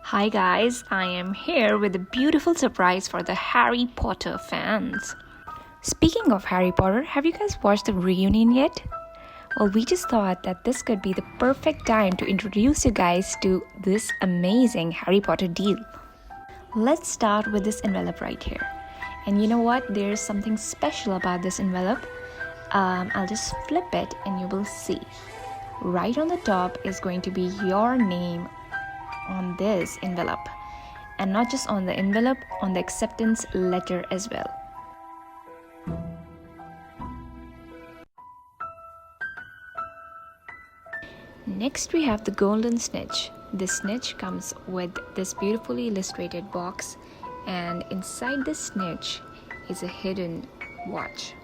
Hi guys, I am here with a beautiful surprise for the Harry Potter fans. Speaking of Harry Potter, have you guys watched the reunion yet? Well, we just thought that this could be the perfect time to introduce you guys to this amazing Harry Potter deal. Let's start with this envelope right here. And you know what? There's something special about this envelope. I'll just flip it and you will see. Right on the top is going to be your name on this envelope, and not just on the envelope, on the acceptance letter as well. Next we have the golden snitch. This snitch comes with this beautifully illustrated box, and inside this snitch is a hidden watch.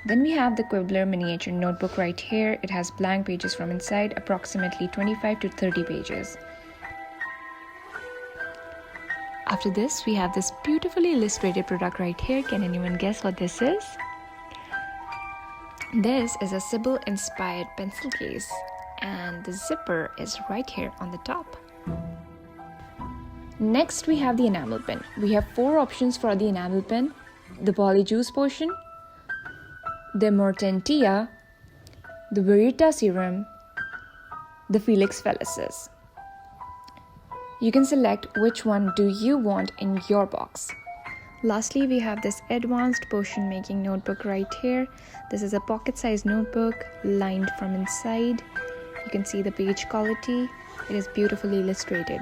Then we have the Quibbler miniature notebook right here. It has blank pages from inside, approximately 25 to 30 pages. After this, we have this beautifully illustrated product right here. Can anyone guess what this is? This is a Sybil-inspired pencil case, and the zipper is right here on the top. Next, we have the enamel pen. We have 4 options for the enamel pen: the Polyjuice Potion, the Mortentia, the Verita Serum, the Felix Felicis. You can select which one do you want in your box. Lastly, we have this advanced potion making notebook right here. This is a pocket-sized notebook lined from inside. You can see the page quality. It is beautifully illustrated.